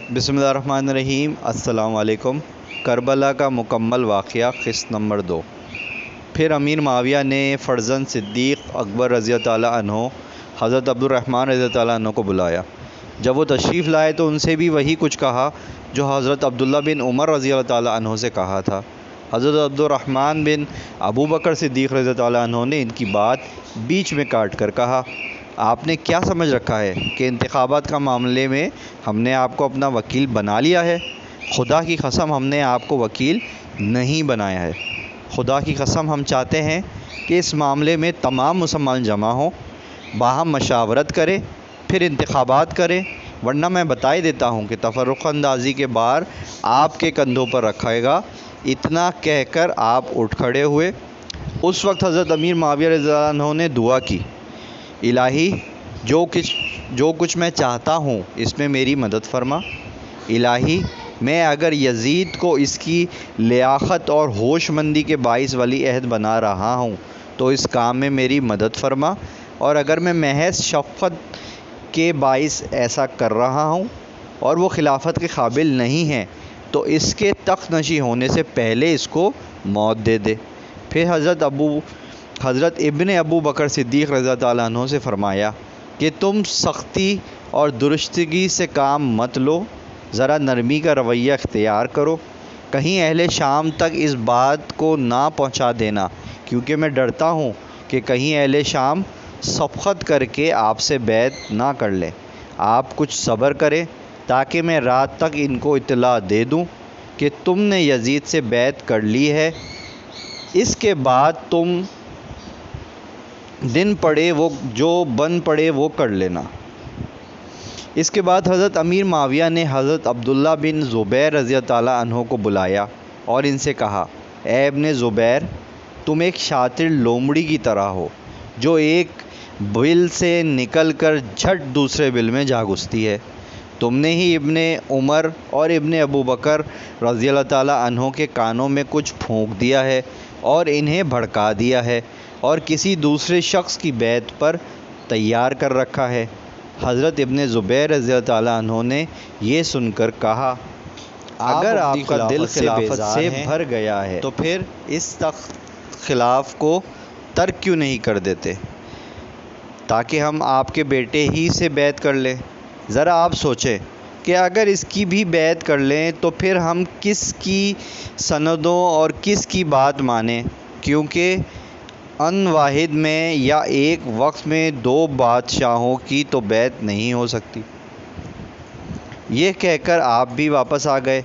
बिस्मिल्लाहिर्रहमानिर्रहीम। अस्सलाम वालेकुम। करबला का मुकम्मल वाक़या क़िस्त नंबर 2। फिर अमीर मुआविया ने फ़र्ज़ंद सिद्दीक़ अकबर रज़ी ताला अन्हो हज़रत अब्दुर्रहमान रज़ी ताला अन्हो को बुलाया। जब वो तशरीफ़ लाए तो उनसे भी वही कुछ कहा जो हज़रत अब्दुल्ला बिन उमर रज़ी ताला अन्हो से कहा था। हज़रत अब्दुर्रहमान बिन अबू बकर सिद्दीक़ रज़ी ताला अन्हो ने इनकी बात बीच में काट कर कहा, आपने क्या समझ रखा है कि इंतखाबात का मामले में हमने आपको अपना वकील बना लिया है? खुदा की कसम हमने आपको वकील नहीं बनाया है। खुदा की कसम हम चाहते हैं कि इस मामले में तमाम मुसलमान जमा हों, बाहम मशावरत करें, फिर इंतखाबात करें, वरना मैं बता ही देता हूँ कि तफर्रुक़ अंदाज़ी के बार आपके कंधों पर रखेगा। इतना कहकर आप उठ खड़े हुए। उस वक्त हज़रत अमीर मुआविया रज़ियल्लाहु अन्हु ने दुआ की, इलाही जो कुछ मैं चाहता हूँ इसमें मेरी मदद फरमा। इलाही मैं अगर यज़ीद को इसकी लियाक़त और होशमंदी के बाइस वली अहद बना रहा हूँ तो इस काम में मेरी मदद फरमा, और अगर मैं महज शफ़क़त के बाइस ऐसा कर रहा हूँ और वो खिलाफत के काबिल नहीं है तो इसके तख्त नशी होने से पहले इसको मौत दे दे। फिर हज़रत इब्ने अबू बकर सिद्दीक़ रज़ी ताला अन्हु से फ़रमाया कि तुम सख्ती और दुरुस्तगी से काम मत लो, ज़रा नरमी का रवैया इख्तियार करो। कहीं अहले शाम तक इस बात को ना पहुंचा देना, क्योंकि मैं डरता हूँ कि कहीं अहले शाम सफ़क़त करके आपसे बैत ना कर लें। आप कुछ सब्र करें ताकि मैं रात तक इनको इत्तला दे दूँ कि तुमने यज़ीद से बैत कर ली है। इसके बाद तुम दिन पड़े वो जो बन पड़े वो कर लेना। इसके बाद हज़रत अमीर मुआविया ने हज़रत अब्दुल्ला बिन ज़ुबैर रज़ी ताला अन्हो को बुलाया और इनसे कहा, ए इब्ने ज़ुबैर, तुम एक शातिर लोमड़ी की तरह हो जो एक बिल से निकल कर झट दूसरे बिल में जा घुसती है। तुमने ही इब्ने उमर और इब्ने अबू बकर रज़ी ताला अन्हो के कानों में कुछ फूंक दिया है और इन्हें भड़का दिया है और किसी दूसरे शख्स की बैत पर तैयार कर रखा है। हज़रत इब्ने ज़ुबैर रज़ी ताला अन्हो ने यह सुनकर कहा, अगर आपका दिल खिलाफत से भर गया है तो फिर इस तख्त खिलाफ को तर्क क्यों नहीं कर देते ताकि हम आपके बेटे ही से बैत कर लें। ज़रा आप सोचें कि अगर इसकी भी बैत कर लें तो फिर हम किसकी सनदों और किसकी बात मानें, क्योंकि अन वाहिद में या एक वक्त में दो बादशाहों की तो बैत नहीं हो सकती। ये कहकर आप भी वापस आ गए।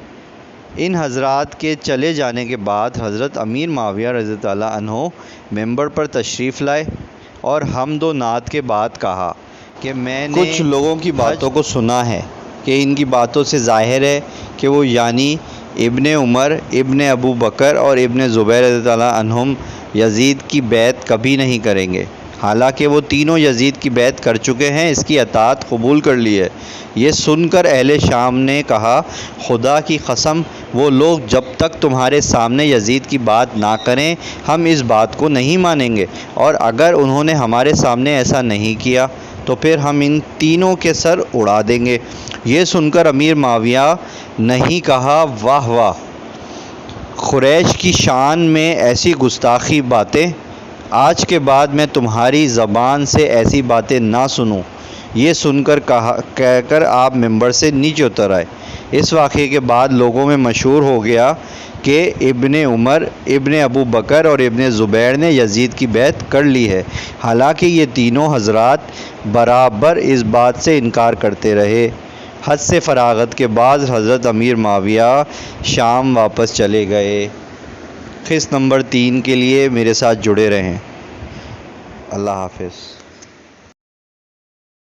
इन हज़रात के चले जाने के बाद हज़रत अमीर मुआविया रज़ी ताला अन्हो मेंबर पर तशरीफ़ लाए और हमदो नात के बाद कहा कि मैंने कुछ लोगों की बातों को सुना है कि इनकी बातों से ज़ाहिर है कि वो यानी इब्ने उमर, इब्ने अबू बकर और इब्ने ज़ुबैर रज़ी ताला अन्हुम यज़ीद की बैत कभी नहीं करेंगे, हालांकि वो तीनों यज़ीद की बैत कर चुके हैं, इसकी अताअत कबूल कर ली है। ये सुनकर अहले शाम ने कहा, खुदा की कसम वो लोग जब तक तुम्हारे सामने यज़ीद की बात ना करें हम इस बात को नहीं मानेंगे, और अगर उन्होंने हमारे सामने ऐसा नहीं किया तो फिर हम इन तीनों के सर उड़ा देंगे। ये सुनकर अमीर मुआविया नहीं कहा, वाह वाह, कुरैश की शान में ऐसी गुस्ताखी बातें, आज के बाद मैं तुम्हारी ज़बान से ऐसी बातें ना सुनूं। ये सुनकर कहकर आप मिंबर से नीचे उतर आए। इस वाक़े के बाद लोगों में मशहूर हो गया कि इब्ने उमर, इब्ने अबू बकर और इब्ने ज़ुबैर ने यज़ीद की बैत कर ली है, हालांकि ये तीनों हज़रात बराबर इस बात से इनकार करते रहे। हज से फ़राग़त के बाद हज़रत अमीर मुआविया शाम वापस चले गए। क़िस्त नंबर 3 के लिए मेरे साथ जुड़े रहें। अल्लाह हाफ़िज़।